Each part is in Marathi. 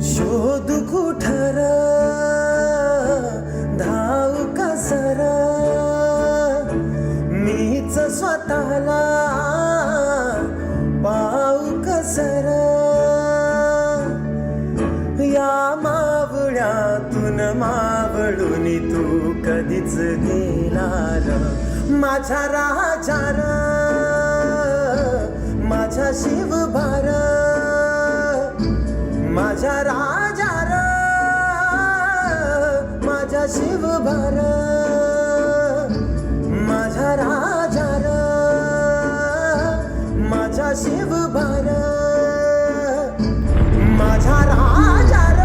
शोध कुठर धाव कसर मीच स्वतःला पाऊ कसर या मावळ्यातून मावळून तू कधीच गेला र माझ्या राजार माझ्या शिवभार माझ्या राजार माझ्या शिवभार माझ्या राजार माझ्या शिवभार माझ्या राजार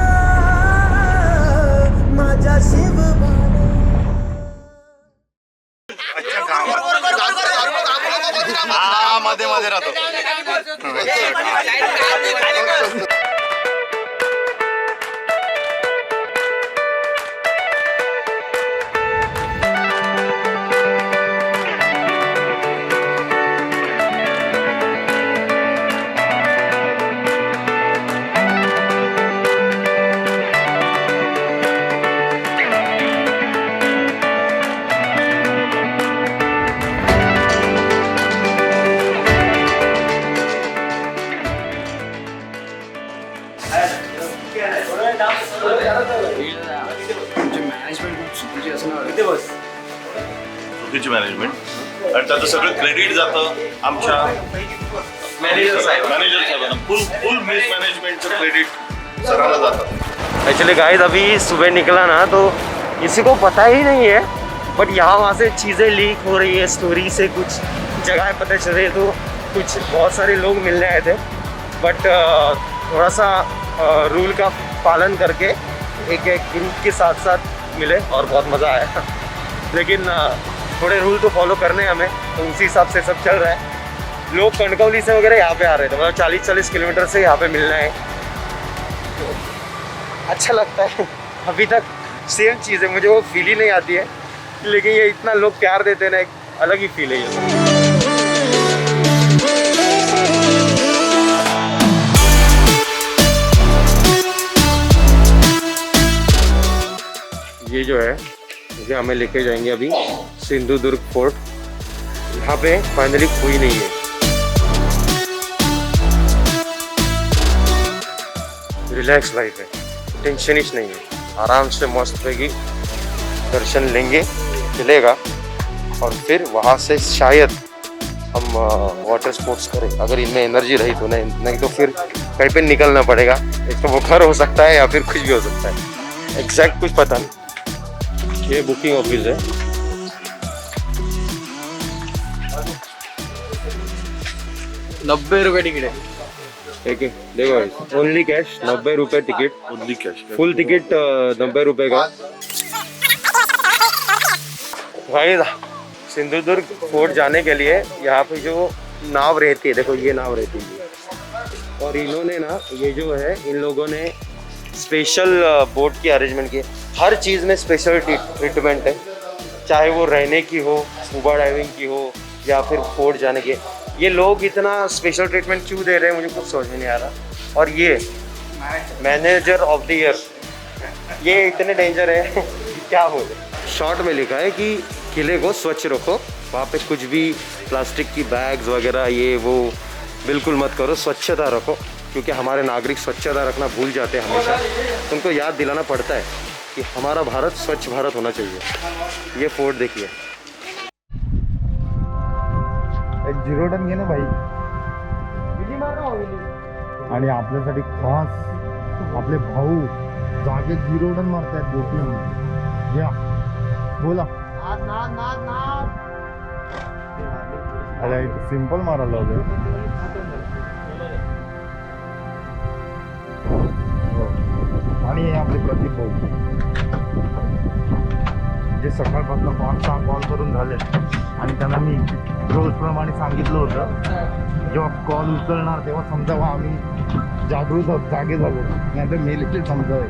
माझ्या शिवभार. मध्ये मध्ये राहतो. चुकीची मॅनेजमेंट आणि त्याचं सगळं क्रेडिट जातं आमच्या मॅनेजर साहेबांना. फुल मिसमॅनेजमेंटचं क्रेडिट सरांना जातं. एक्चुअली गाइस अभी सुबह निकला ना तो किसी को पता ही नहीं है, बट यहाँ वहाँ से चीज़ें लीक हो रही है, स्टोरी से कुछ जगह पता चल रही है. तो कुछ बहुत सारे लोग मिलने आए थे, बट थोड़ा सा रूल का पालन करके एक ग्रुप के साथ साथ मिले और बहुत मज़ा आया. लेकिन थोड़े रूल तो फॉलो करने हमें, तो उसी हिसाब से सब चल रहा है. लोग कनकौली से वगैरह यहाँ पे आ रहे थे, मतलब 40-40 किलोमीटर से यहाँ पे मिलना है. तो अच्छा लगता है. अभी तक सेम चीज़ है, मुझे वो फील ही नहीं आती है, लेकिन ये इतना लोग प्यार देते हैं ना, एक अलग ही फील है ये. ये जो है ये हमें लेके जाएंगे अभी सिंधुदुर्ग फोर्ट. यहाँ पे फाइनली कोई नहीं है. रिलैक्स लाइफ है, टेंशन ही नहीं है. आराम से मस्त पैगी दर्शन लेंगे, चलेगा, और फिर वहाँ से शायद हम वाटर स्पोर्ट्स करें, अगर इनमें एनर्जी रही तो. नहीं तो फिर कहीं पे निकलना पड़ेगा. एक तो बुखार हो सकता है या फिर कुछ भी हो सकता है, एग्जैक्ट कुछ पता नहीं. ये बुकिंग ऑफिस है. ₹90 टिकट है. ठीक है, देखो ओनली कैश 90 रुपये टिकट. Only cash. फुल टिकट 90 रुपये का. भाई सिंधुदुर्ग फोर्ट जाने के लिए यहाँ पे जो नाव रहती है, देखो ये नाव रहती है, और इन्होंने ना ये जो है इन लोगों ने स्पेशल बोट की अरेंजमेंट की. हर चीज़ में स्पेशल ट्रीटमेंट है, चाहे वो रहने की हो, स्कूबा डाइविंग की हो, या फिर फोर्ट जाने की. ये लोग इतना स्पेशल ट्रीटमेंट क्यों दे रहे हैं मुझे कुछ समझ में नहीं आ रहा. और ये मैनेजर ऑफ द ईयर, ये इतने डेंजर है क्या बोले. शॉर्ट में लिखा है कि किले को स्वच्छ रखो, वहाँ पे कुछ भी प्लास्टिक की बैग्स वगैरह ये वो बिल्कुल मत करो, स्वच्छता रखो, क्योंकि हमारे नागरिक स्वच्छता रखना भूल जाते हैं हमेशा. तुमको याद दिलाना पड़ता है कि हमारा भारत स्वच्छ भारत होना चाहिए. ये फोर्ट देखिए. एक जिरोडन घे ना भाई. आणि आपल्यासाठी खास आपले भाऊ जागे जिरोडन मारतायत बोटिंग. या बोला. अरे सिंपल मारायला होतं. आणि हे आपले प्रदीप भाऊ जे सकाळपासून 5-6 कॉल करून झाले, आणि त्यांना मी रोजप्रमाणे सांगितलं होतं जेव्हा कॉल उचलणार तेव्हा समजावं आम्ही जागृत आहोत, जागे झालो, नाही तर मेलेले समजावे.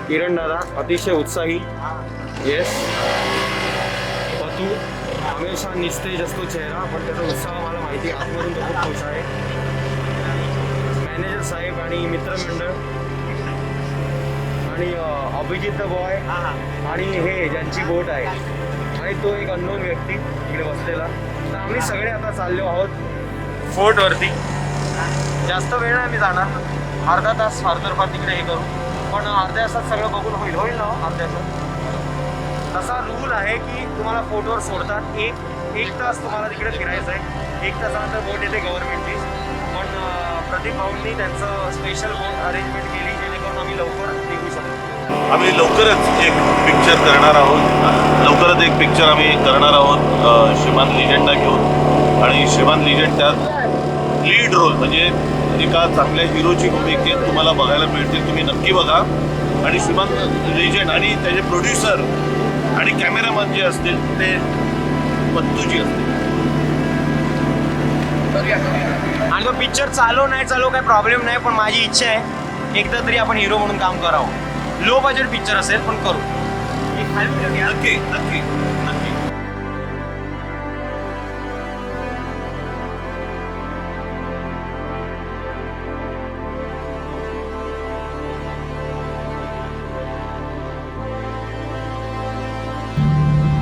किरण दादा अतिशय उत्साही. येस पतू हमेशा निस्तेज असतो चेहरा, पण त्याचा उत्साह मला माहिती आहे, आतमधून तो खूप खुश आहे. मॅनेजर साहेब आणि मित्रमंडळ आणि अभिजित बॉय आणि हे ज्यांची बोट आहे आणि तो एक अननोन व्यक्ती इकडे बसलेला. तर आम्ही सगळे आता चाललो आहोत फोर्टवरती. जास्त वेळ नाही मी जाणार, अर्धा तास फार फार तिकडे हे करू, पण अर्ध्या तासात सगळं बघून होईल ना अर्ध्या तासात. तसा रूल आहे की तुम्हाला फोटोवर सोडतात, एक तास तुम्हाला तिकडे फिरायचं आहे. 1 तासानंतर बोट येते गव्हर्नमेंटची, पण प्रदीप भाऊंनी त्यांचं स्पेशल बोट अरेंजमेंट केली जेणेकरून आम्ही लवकर निघू शकतो. आम्ही लवकरच एक पिक्चर करणार आहोत श्रीमान लिजेंडला घेऊन. आणि श्रीमान लिजेंड त्यात लीड रोल म्हणजे एका चांगल्या हिरोची भूमिका तुम्हाला बघायला मिळतील. तुम्ही नक्की बघा. आणि श्रीमान लिजेंड आणि त्याचे प्रोड्युसर आणि कॅमेरामॅन जे असतील ते पत्तूजी असतील. आणि तो पिक्चर चालव नाही चालव काही प्रॉब्लेम नाही, पण माझी इच्छा आहे एकदा तरी आपण हिरो म्हणून काम करावं. लो बजेट पिक्चर असेल पण करू. नक्की नक्की नक्की.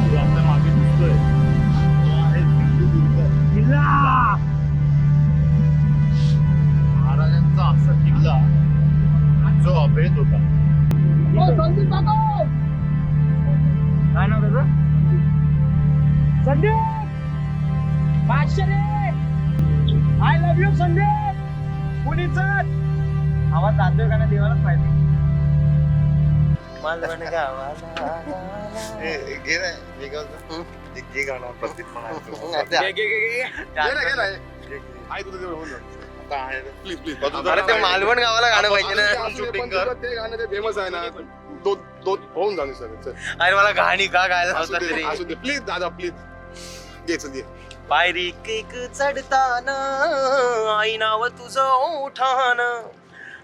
जो आपल्या मागे दिसतोय तो आहे सिंधुदुर्ग किल्ला. महाराजांचा असा किल्ला जो अभेद होता. काय नाव त्याचं? संदीप पाचशे. I love you Sandeep. कुणीच आवाज जातोय का ना देवालाच माहिती. मालवण गावाला घे ना हे गाणं. घे गाणं प्रदीप म्हणायचं. प्लीज प्लीज अरे ते मालवण गावाला गाणं पाहिजे ना. शूटिंग कर. ते गाणं ते फेमस आहे ना. दोन होऊन जाणे सर. अरे मला गाणी का गायला होता तरी. असू दे प्लीज दादा प्लीज. घे चल घे. पायरी केक चढताना आई नाव तुझं ओठान,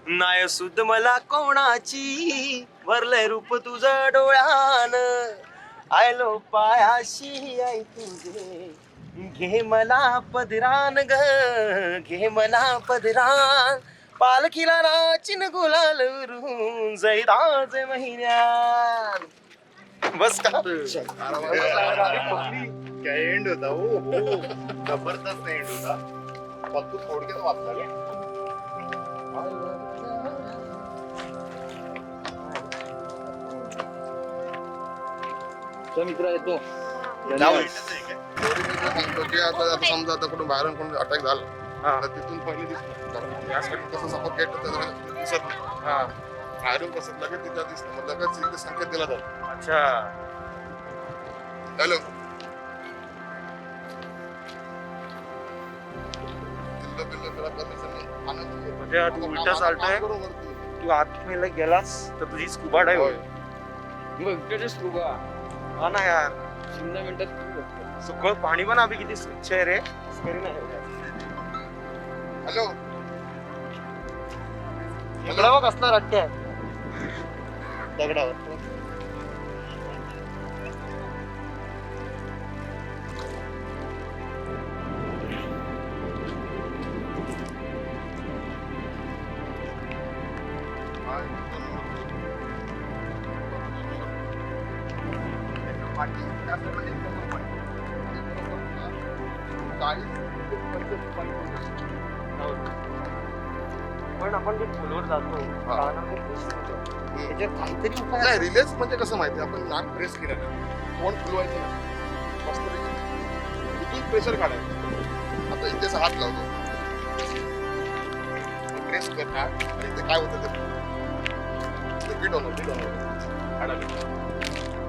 नाय सुद मला कोणाची भरलंय रूप तुझं डोळ्यान. आयलो पायाशी आई तुझे घे मला पदरान ग, घे मला पदरान. पालखीला नाचिन गुलाल उरून जैदाज महिन्यात. बस का काय एंड होता. हो जबरदस्त एंड होता. फक्त थोडक्यात वाचला. मित्र येतो. सांगतो की आता समजा आता कुठून बाहेरून कोण अटॅक झाला तर तिथून पहिले दिसतं. कारण यासाठी कसं सफोकेट होतं दिसत नाही. बाहेरून कसं लगेच तिथं दिसतं. मग लगेच इथे संकेत दिला जातो. अच्छा हॅलो म्हणजे तू उलटा चालतोय. तू आतमेला गेलास तर तुझी स्कुबा डायव्ह होईल. स्कुबा हा ना यार. 15 मिनिटात सुकळ पाणी पण अभि किती स्वच्छ आहे रे. हॅलो इकडं बघ असणार अट्ट्या दगडावर. पण आपण जे फुलवर जातो त्याच्यात काहीतरी उपाय नाही रिलेक्स म्हणजे कसं माहिती आपण नाक प्रेस केलं कोण फुलवायचं ना मस्त इथून प्रेशर काढायचं. आता इथेच हात लावतो प्रेस करणार आणि ते काय होतं ते फिट होतं मला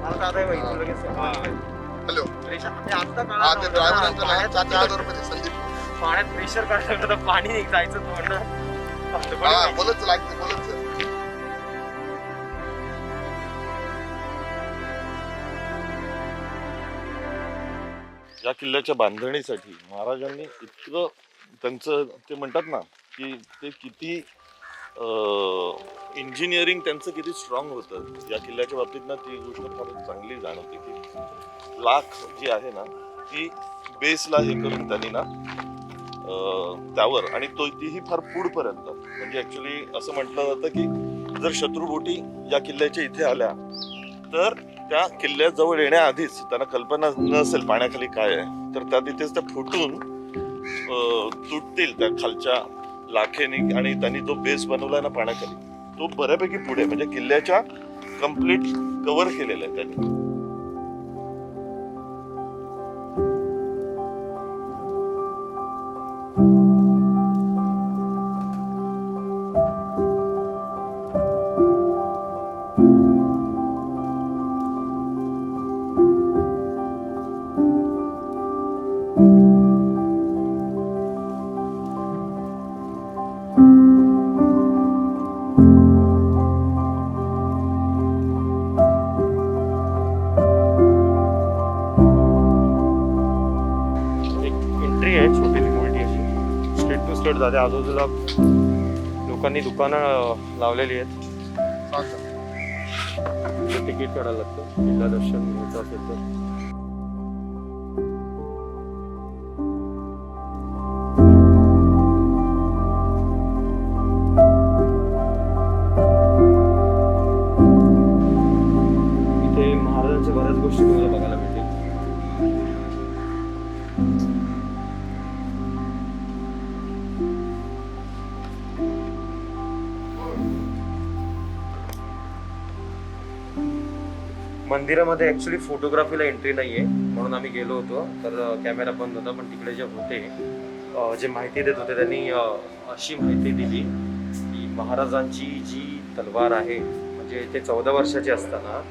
आता माहिती लगेच. हॅलो आता हा ते ड्रायव्हरांचं नाही 4,000 रुपये संदीप. पाण्यात प्रेशर काढलं तर पाणी जायचं तोंड. हा बोलत लागते बोलत. या किल्ल्याच्या बांधणीसाठी महाराजांनी इतकं त्यांचं ते म्हणतात ना की ते किती इंजिनिअरिंग त्यांचं किती स्ट्रॉंग होतं या किल्ल्याच्या बाबतीत ना. ती गोष्ट फार चांगली जाणवते की लाख जी आहे ना ती बेसला हे करून त्यांनी ना त्यावर आणि तीही फार पुढपर्यंत म्हणजे ऍक्च्युली असं म्हटलं जातं की जर शत्रुबोटी या किल्ल्याच्या इथे आल्या तर त्या किल्ल्याजवळ येण्याआधीच त्यांना कल्पना नसेल पाण्याखाली काय आहे तर त्या तिथेच त्या फुटून तुटतील त्या खालच्या लाखेने आणि त्यांनी जो बेस बनवलाय ना पाण्याखाली तो बऱ्यापैकी पुढे म्हणजे किल्ल्याच्या कम्प्लीट कव्हर केलेला आहे त्यांनी. एंट्री आहे छोटी मोठी अशी स्ट्रीट टू स्ट्रीट जाते आजूबाजूला लोकांनी दुकानं लावलेली आहेत. तिकीट काढायला लागतं किल्ला दर्शन घ्यायचं असेल तर. इथे महाराजांच्या बऱ्याच गोष्टी तुम्हाला बघायला मिळतील. मंदिरामध्ये ऍक्च्युली फोटोग्राफीला एंट्री नाहीये म्हणून आम्ही गेलो होतो तर कॅमेरा बंद होता पण तिकडे जे होते जे माहिती देत होते त्यांनी अशी माहिती दिली की महाराजांची जी तलवार आहे म्हणजे ते 14 वर्षाचे असताना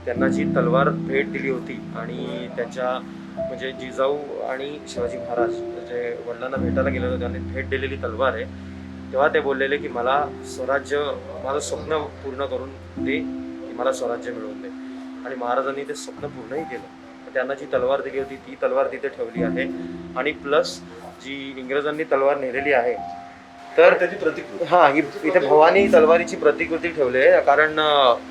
त्यांना जी तलवार भेट दिली होती आणि त्यांच्या म्हणजे जिजाऊ आणि शिवाजी महाराज जे वडिलांना भेटायला गेले होते त्यांनी भेट दिलेली तलवार आहे. तेव्हा ते बोललेले की मला स्वराज्य माझं स्वप्न पूर्ण करून दे की मला स्वराज्य मिळवून दे आणि महाराजांनी ते स्वप्न पूर्णही केलं. त्यांना जी तलवार दिली होती ती तलवार तिथे ठेवली आहे आणि प्लस जी इंग्रजांनी तलवार नेलेली आहे तर त्याची प्रतिकृती हा ही इथे भवानी तलवारीची प्रतिकृती ठेवली आहे कारण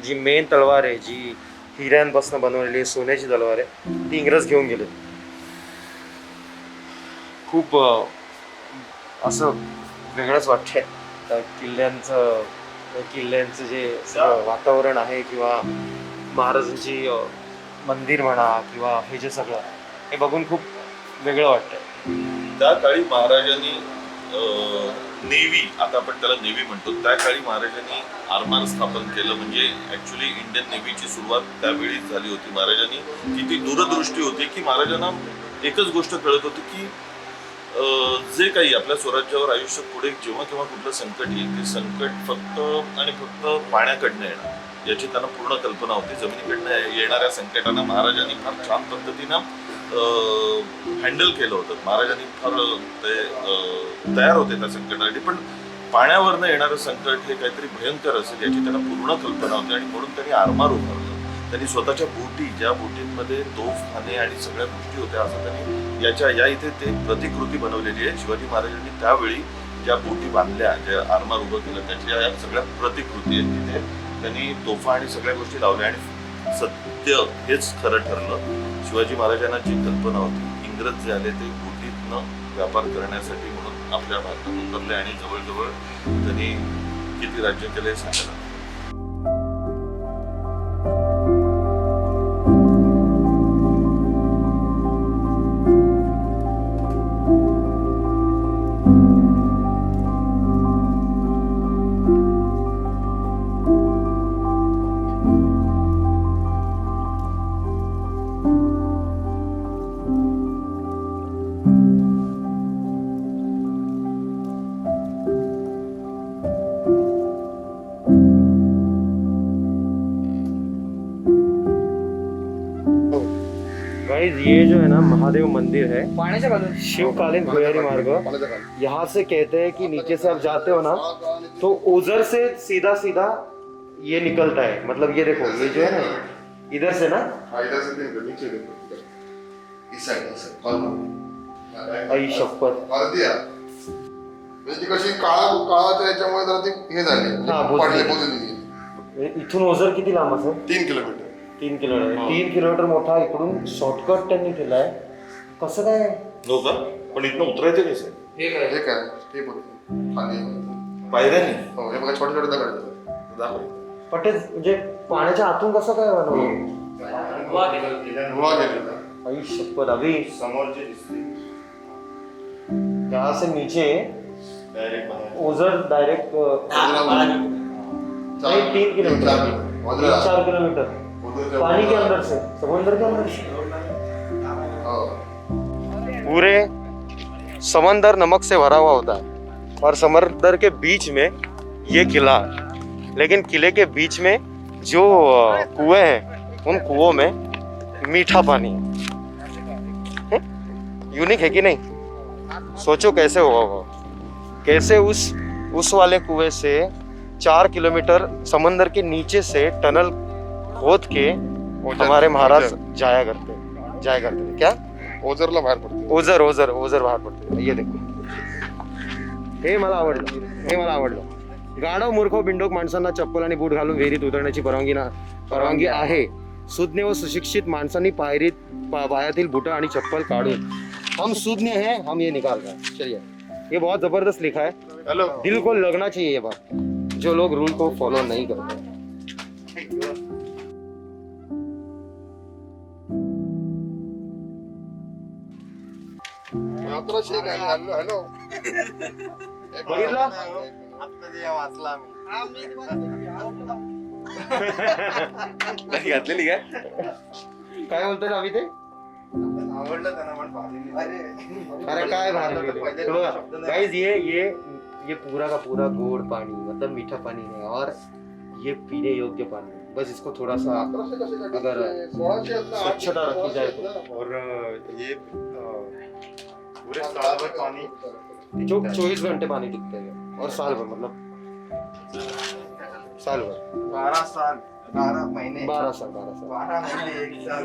जी मेन तलवार आहे जी हिऱ्यांपासून बनवलेली आहे सोन्याची तलवार आहे ती इंग्रज घेऊन गेले. खूप असं वेगळंच वाटतंय किल्ल्यांचं जे वातावरण आहे किंवा महाराजांची मंदिर म्हणा किंवा हे जे सगळं हे बघून खूप वेगळं वाटतंय. त्या काळी महाराजांनी नेव्ही आता आपण त्याला नेव्ही म्हणतो त्या काळी महाराजांनी आरमार स्थापन केलं म्हणजे ऍक्च्युली इंडियन नेव्हीची सुरुवात त्यावेळी झाली होती. महाराजांनी किती दूरदृष्टी होती की महाराजांना एकच गोष्ट कळत होती की जे काही आपल्या स्वराज्यावर आयुष्यात पुढे जेव्हा केव्हा कुठलं संकट येईल ते संकट फक्त आणि फक्त पाण्याकडनं येणार याची त्यांना पूर्ण कल्पना होती. जमिनीकडनं येणाऱ्या संकटांना महाराजांनी फार छान पद्धतीनं हँडल केलं होतं. महाराजांनी फार ते तयार होते त्या संकटासाठी पण पाण्यावरनं येणारं संकट हे काहीतरी भयंकर असेल याची त्यांना पूर्ण कल्पना होती आणि म्हणून त्यांनी आरमार उभारलं. त्यांनी स्वतःच्या बोटी ज्या बोटींमध्ये तोफखाने आणि सगळ्या गोष्टी होत्या असं त्यांनी या इथे ते प्रतिकृती बनवलेली आहे. शिवाजी महाराजांनी त्यावेळी ज्या बोटी बांधल्या ज्या आरमार उभं केलं त्याच्या या सगळ्या प्रतिकृती आहेत. तिथे त्यांनी तोफा आणि सगळ्या गोष्टी लावल्या आणि सत्य हेच खरं ठरलं. शिवाजी महाराजांना जी कल्पना होती इंग्रज जे आले ते बोटीतनं व्यापार करण्यासाठी म्हणून आपल्या भारतात उतरले आणि जवळजवळ त्यांनी किती राज्य केले सांगायला. गाइस ये जो है ना महादेव मंदिर है शिवकालीन भुयारी मार्ग. यहाँ से कहते हैं कि नीचे से आप जाते हो ना तो ओझर से सीधा सीधा ये निकलता है. मतलब ये देखो ये जो है ना इधर से ना आई शपथ कशी काळाच्या याच्यामुळे जरा ती हे झाली हा, पडले बोलली. बोलली. इथून ओझर किती लांब असेल? 3 किलोमीटर. 3 किलोमीटर. 3 किलोमीटर मोठा इकडून शॉर्टकट त्यांनी केलाय कसं काय हो का? पण इथनं उतरायचं कसं? हे काय ते बोलतो खाली पायऱ्याने? हो हे बघा छोटे छोटे दगड आहेत. दाखव. पण ते म्हणजे पाण्याच्या आतून कसं काय बनवलं धुवा गेलेला आई शपथ अभी समोरचे दिसते यहाँ से नीचे डायरेक्ट बाहेर ओझर डायरेक्ट नहीं 3 किलोमीटर 4 किलोमीटर पानी के अंदर से समुद्र के अंदर से पूरे समंदर नमक से भरा हुआ होता है और समंदर के बीच में ये किला है। लेकिन किले के बीच में जो कुएं हैं उन कुओं में मीठा पानी है। यूनिक है कि नहीं? सोचो कैसे होगा वो, कैसे उस वाले कुएं से 4 किलोमीटर समंदर के नीचे से टनल खोद के हमारे महाराज जाया करते थे। क्या ओझरला बाहेर पडते ओझर बाहेर पडते। ये देखो, हे मला आवडलं। गाढव मूर्ख बिंडोक माणसांना चप्पल आणि बूट घालून विहिरीत उतरण्याची परवानगी आहे। सुज्ञ व सुशिक्षित माणसांनी पायातील बुटं आणि चप्पल काढून हम सुज्ञ हैं, हम ये निकाल रहे हैं। चलिए, ये बहुत जबरदस्त लिखा है। हॅलो दिल को लगना चाहिए ये बात, जो लोग रूल को फॉलो नहीं करते। मात्र शेख आहे हॅलो हॅलो बघितलं? घातलेली काय? काय बोलतोय अभी ते? आवडलं त्यांना पण अरे काय भारी गाइस, ये पूरा का पूरा गोड़ पानी, मतलब मीठा पानी है और ये पीने योग्य पानी है। बस इसको थोड़ा सा अगर स्वच्छता रखी जाए तो, और ये पूरे साल भर पानी जो 24 घंटे पानी टिकता है और साल भर, मतलब साल भर 12 साल 12 महीने 12 साल 12 महीने 1 साल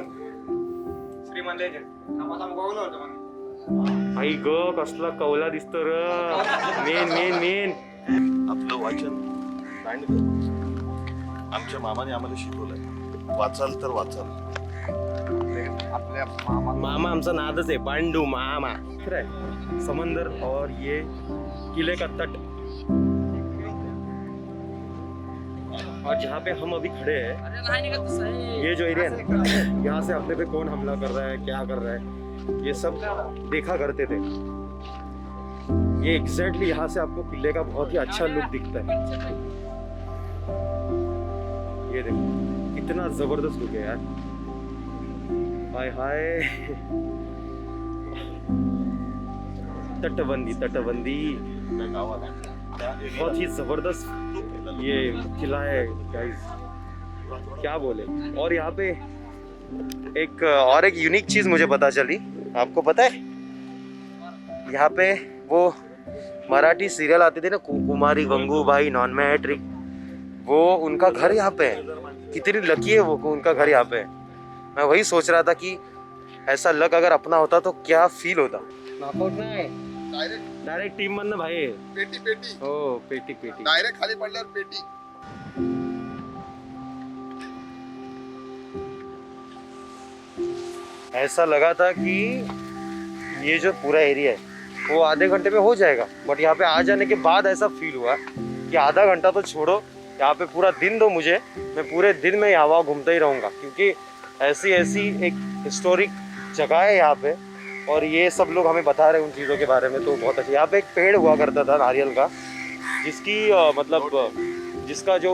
आई ग कसला कवला दिसतो र। मेन आपलं वाचन नाही. आमच्या मामाने आम्हाला शिकवलंय, वाचाल तर वाचाल. आपल्या मामा आमचा नादच आहे, पांडू मामा। समंदर और ये किले का तट, और जहाँ पे हम अभी खड़े हैं, ये जो एरिया है ना, यहाँ से अपने पे कौन हमला कर रहा है, क्या कर रहा है, ये सब देखा करते थे। ये एग्जैक्टली यहाँ से आपको किले का बहुत ही अच्छा लुक दिखता है। ये देखो कितना जबरदस्त लुक है यार, हाय हाय। तटबंदी बहुत ही जबरदस्त ये किला है गाइस, क्या बोले। और यहाँ पे एक यूनिक चीज मुझे पता चली, आपको पता है? यहाँ पे वो मराठी सीरियल आते थे ना, कुमारी गंगूबाई नॉन मैट्रिक, वो उनका घर यहाँ पे है। कितनी लकी है वो, उनका घर यहाँ पे है। मैं वही सोच रहा था कि ऐसा लक अगर अपना होता तो क्या फील होता। नॉकआउट नाही, डायरेक्ट टीम मधनं भाई पेटी हो, पेटी डायरेक्ट खाली पडल्यावर पेटी. ऐसा लगा था कि ये जो पूरा एरिया है वो आधे घंटे में हो जाएगा, बट यहाँ पे आ जाने के बाद ऐसा फील हुआ कि आधा घंटा तो छोड़ो, यहाँ पे पूरा दिन दो मुझे, मैं पूरे दिन में यहाँ वहाँ घूमता ही रहूँगा, क्योंकि ऐसी एक हिस्टोरिक जगह है यहाँ पे, और ये सब लोग हमें बता रहे हैं उन चीज़ों के बारे में, तो बहुत अच्छा। यहाँ पे एक पेड़ हुआ करता था नारियल का, जिसकी मतलब जिसका जो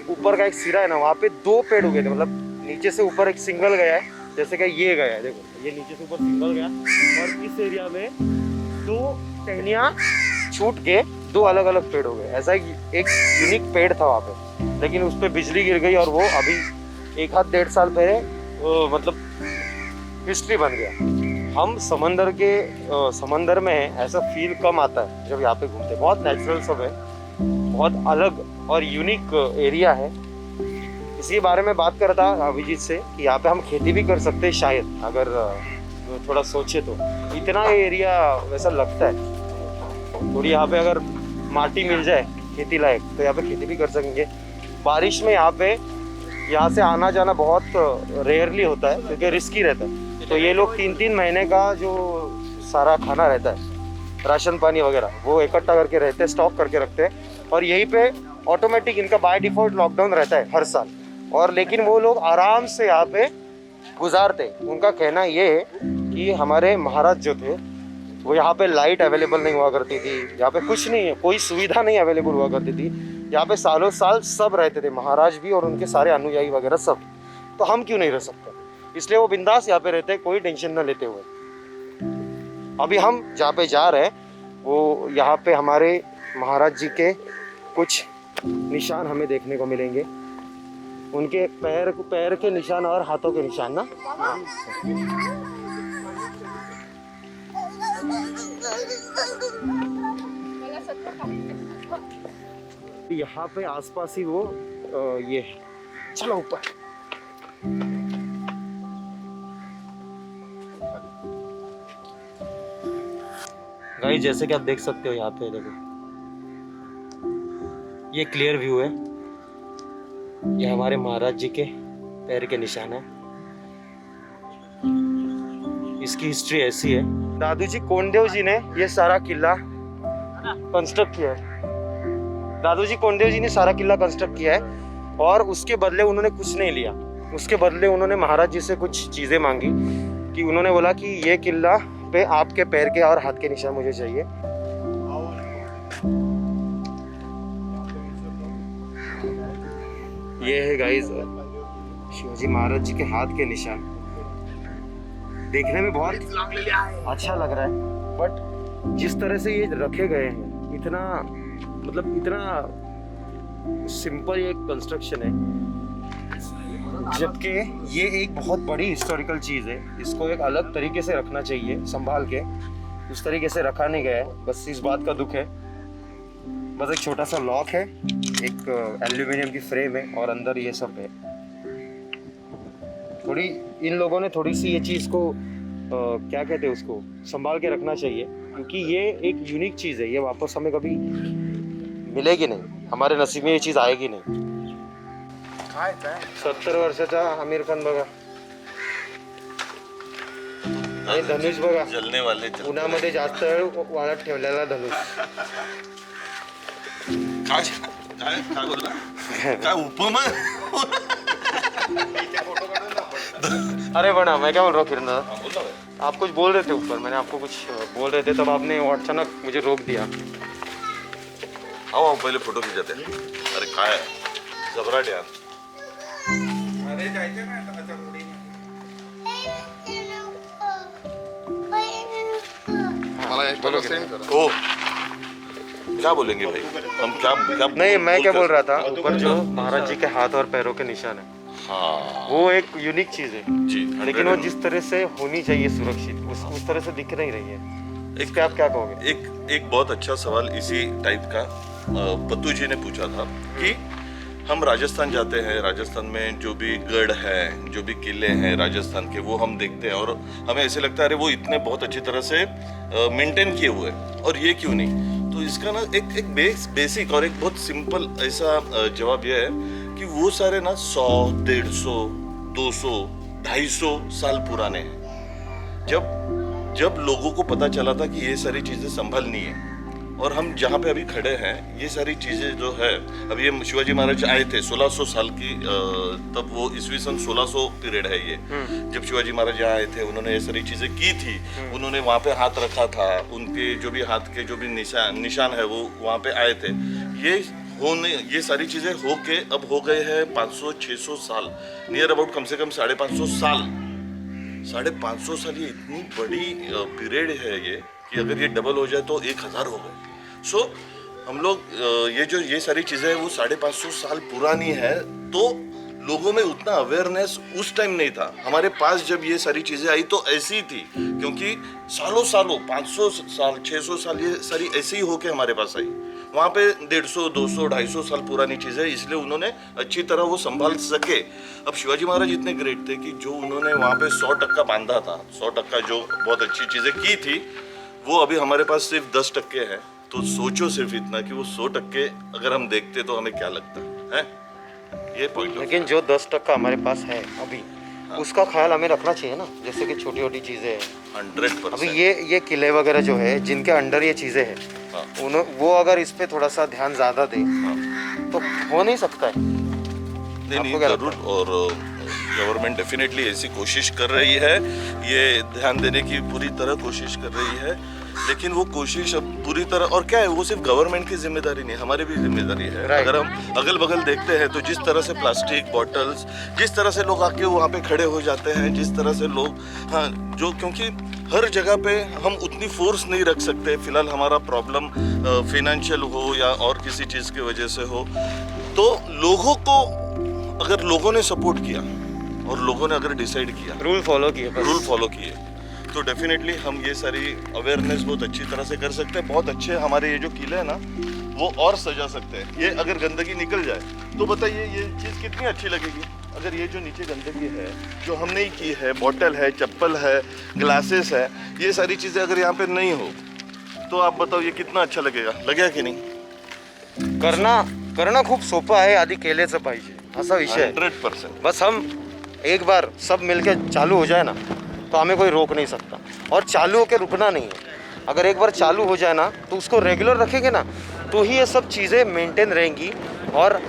ऊपर का एक सिरा है ना, वहाँ पे 2 पेड़ उगे थे, मतलब नीचे से ऊपर एक सिंगल गया है, जैसे कि ये गया है, देखो ये नीचे से ऊपर सिंगल गया, और इस एरिया में 2 टहनियाँ छूट के 2 अलग अलग पेड़ हो गए। ऐसा एक यूनिक पेड़ था वहाँ पे, लेकिन उस पर बिजली गिर गई और वो अभी 1-1.5 साल पहले मतलब हिस्ट्री बन गया। हम समंदर में हैं, ऐसा फील कम आता है जब यहाँ पे घूमते हैं। बहुत नेचुरल सब है, बहुत अलग और यूनिक एरिया है। इसी बारे में बात कर रहा था अभिजीत से कि यहाँ पे हम खेती भी कर सकते हैं शायद, अगर थोड़ा सोचे तो। इतना एरिया वैसा लगता है, थोड़ी यहाँ पे अगर माटी मिल जाए खेती लायक तो यहाँ पे खेती भी कर सकेंगे। बारिश में यहाँ से आना जाना बहुत रेयरली होता है, क्योंकि रिस्की रहता है। तो ये लोग 3-3 महीने का जो सारा खाना रहता है, राशन पानी वगैरह, वो इकट्ठा करके रहते हैं, स्टॉक करके रखते हैं। और यहीं पे ऑटोमेटिक इनका बाय डिफ़ॉल्ट लॉकडाउन रहता है हर साल। और लेकिन वो लोग आराम से यहाँ पे गुजारते। उनका कहना ये है कि हमारे महाराज जो थे वो यहाँ पे लाइट अवेलेबल नहीं हुआ करती थी, यहाँ पे कुछ नहीं है, कोई सुविधा नहीं अवेलेबल हुआ करती थी। यहाँ पे सालों साल सब रहते थे, महाराज भी और उनके सारे अनुयायी वगैरह सब। तो हम क्यों नहीं रह सकते? इसलिए वो बिंदास यहाँ पे रहते हैं, कोई टेंशन न लेते हुए। अभी हम जहाँ पे जा रहे हैं वो यहाँ पे हमारे महाराज जी के कुछ निशान हमें देखने को मिलेंगे। उनके पैर के निशान और हाथों के निशान ना। यहाँ पे आसपास ही वो ये चलो ऊपर। गाइस जैसे कि आप देख सकते हो यहाँ पे देखो, ये क्लियर व्यू है। ये हमारे महाराज जी के पैर के निशान है। इसकी हिस्ट्री ऐसी है, दादू जी कोंडदेव जी ने ये सारा किला कंस्ट्रक्ट किया है। दादू जी कोंडदेव जी ने सारा किला कंस्ट्रक्ट किया है और उसके बदले उन्होंने कुछ नहीं लिया। उसके बदले उन्होंने महाराज जी से कुछ चीज़ें मांगी कि उन्होंने बोला कि ये किला पे आपके पैर के और हाथ के निशान मुझे चाहिए। ये है गाइस शिवाजी महाराज जी के हाथ के निशान। देखने में बहुत अच्छा लग रहा है, बट जिस तरह से ये रखे गए हैं, इतना मतलब इतना सिंपल एक कंस्ट्रक्शन है, जबकि ये एक बहुत बड़ी हिस्टोरिकल चीज़ है। इसको एक अलग तरीके से रखना चाहिए, संभाल के। उस तरीके से रखा नहीं गया है, बस इस बात का दुख है। बस एक छोटा सा लॉक है, एक एल्यूमिनियम की फ्रेम है और अंदर ये सब है। थोड़ी इन लोगों ने थोड़ी सी ये चीज़ को क्या कहते हैं उसको संभाल के रखना चाहिए, क्योंकि ये एक यूनिक चीज़ है। ये वापस हमें कभी मिलेगी नहीं, हमारे नसीब में ये चीज़ आएगी नहीं। 70 वर्षाचा आमिर खान बघा, आणि धनुष बघा, जलने वाले उन्हामध्ये जास्त वेळ वाळत ठेवलेला धनुष। काय बोलला? काय उपमा? अरे बना, मैं क्या बोल रहा हूँ किरण दादा, आप कुछ बोल रहे थे ऊपर, मैंने आपको कुछ बोल रहे थे, तब आपने अचानक मुझे रोक दिया। आओ पहले फोटो खिंचाते हैं। अरे काय जबराट यार। मला एक फोटो सेंड करा। ओ क्या बोलेंगे भाई, हम क्या नहीं, मैं क्या बोल रहा था, ऊपर जो महाराज जी के हाथ और पैरों के निशान है, हाँ वो एक यूनिक चीज है जी, लेकिन वो जिस तरह से होनी चाहिए सुरक्षित, उस तरह से दिख नहीं रही है। इस पे आप क्या कहोगे? एक बहुत अच्छा सवाल इसी टाइप का पत्तू जी ने पूछा था कि हम राजस्थान जाते हैं, राजस्थान में जो भी गढ़ है, जो भी किले हैं राजस्थान के, वो हम देखते हैं और हमें ऐसे लगता है अरे वो इतने बहुत अच्छी तरह से मेंटेन किए हुए हैं और ये क्यों नहीं। तो इसका ना एक बेसिक और एक बहुत सिंपल ऐसा जवाब यह है कि वो सारे ना 100, 150, 200, 250 साल पुराने हैं। जब लोगों को पता चला था कि ये सारी चीज़ें संभलनी है और हम जहाँ पे अभी खड़े हैं, ये सारी चीज़ें जो है, अभी ये शिवाजी महाराज आए थे 1600 साल की, तब वो ईस्वी सन 1600 पीरियड है ये, जब शिवाजी महाराज यहाँ आए थे, उन्होंने ये सारी चीज़ें की थी। उन्होंने वहाँ पे हाथ रखा था, उनके जो भी हाथ के जो भी निशान है वो वहाँ पे आए थे। ये सारी चीज़ें होके अब हो गए हैं 500-600 साल, नियर अबाउट कम से कम 550 साल। 550 साल ये इतनी बड़ी पीरियड है ये कि अगर ये डबल हो जाए तो 1000 हो गए। सो हम लोग ये सारी चीज़ें वो 550 साल पुरानी है, तो लोगों में उतना अवेयरनेस उस टाइम नहीं था। हमारे पास जब ये सारी चीज़ें आई तो ऐसी थी, क्योंकि सालों 500 साल 600 साल ये सारी ऐसे ही होके हमारे पास आई। वहाँ पे 150, 200, 250 साल पुरानी चीज़ें, इसलिए उन्होंने अच्छी तरह वो संभाल सके। अब शिवाजी महाराज इतने ग्रेट थे कि जो उन्होंने वहाँ पे 100% बांधा था, 100% जो बहुत अच्छी चीज़ें की थी, वो अभी हमारे पास सिर्फ 10% है। तो सोचो सिर्फ इतना कि वो 100% अगर हम देखते तो हमें क्या लगता है? ये पॉइंट। लेकिन जो 10% हमारे पास है अभी, उसका ख्याल हमें रखना चाहिए ना, जैसे कि छोटी छोटी चीज़ें हैं। 100%। अभी ये किले वगैरह जो है जिनके अंडर ये चीज़ें हैं, हाँ। वो अगर इस पे थोड़ा सा ध्यान ज़्यादा दे तो हो नहीं सकता है। नहीं आपको क्या जरूर, और गवर्नमेंट डेफिनेटली ऐसी कोशिश कर रही है, ये ध्यान देने की पूरी तरह कोशिश कर रही है, लेकिन वो कोशिश अब पूरी तरह, और क्या है, वो सिर्फ गवर्नमेंट की जिम्मेदारी नहीं, हमारी भी जिम्मेदारी है। Right. अगर हम अगल बगल देखते हैं तो जिस तरह से प्लास्टिक बॉटल्स, जिस तरह से लोग आके वहाँ पे खड़े हो जाते हैं, जिस तरह से लोग, हाँ, जो क्योंकि हर जगह पे हम उतनी फोर्स नहीं रख सकते, फिलहाल हमारा प्रॉब्लम फिनेंशियल हो या और किसी चीज़ की वजह से हो, तो लोगों को, अगर लोगों ने सपोर्ट किया और लोगों ने अगर डिसाइड किया, रूल फॉलो किए बस। रूल फॉलो किए, तो डेफिनेटली हम ये सारी अवेयरनेस बहुत अच्छी तरह से कर सकते हैं। बहुत अच्छे हमारे ये जो किले हैं ना, वो और सजा सकते हैं। ये अगर गंदगी निकल जाए तो बताइए ये चीज़ कितनी अच्छी लगेगी। अगर ये जो नीचे गंदगी है जो हमने ही की है, बॉटल है, चप्पल है, ग्लासेस है, ये सारी चीज़ें अगर यहाँ पे नहीं हो तो आप बताओ ये कितना अच्छा लगेगा, लगेगा की नहीं? करणं खूप सोपं आहे, आधी केलेचं पाहिजे असा विषय आहे। 100%। बस हम एक बार सब मिलके चालू हो जाए ना तो हमें कोई रोक नहीं सकता, और चालू होकर रुकना नहीं है। अगर एक बार चालू हो जाए ना तो उसको रेगुलर रखेंगे ना तो ही ये सब चीज़ें मेंटेन रहेंगी, और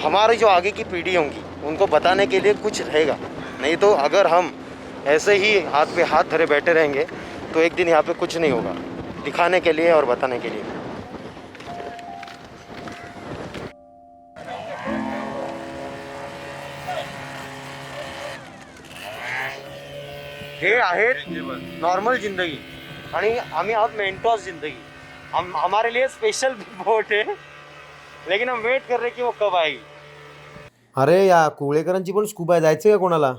हमारी जो आगे की पीढ़ी होंगी उनको बताने के लिए कुछ रहेगा। नहीं तो अगर हम ऐसे ही हाथ पे हाथ धरे बैठे रहेंगे तो एक दिन यहाँ पे कुछ नहीं होगा, दिखाने के लिए और बताने के लिए। हे आहेत नॉर्मल जिंदगी आणि आम्ही आहोत मेंटॉस जिंदगी। हम हमारे लिए स्पेशल बोट है, लेकिन हम वेट कर रहे कि वो कब आएगी। अरे या कोळेकरांची पण स्कूबा जायचं का कोणाला?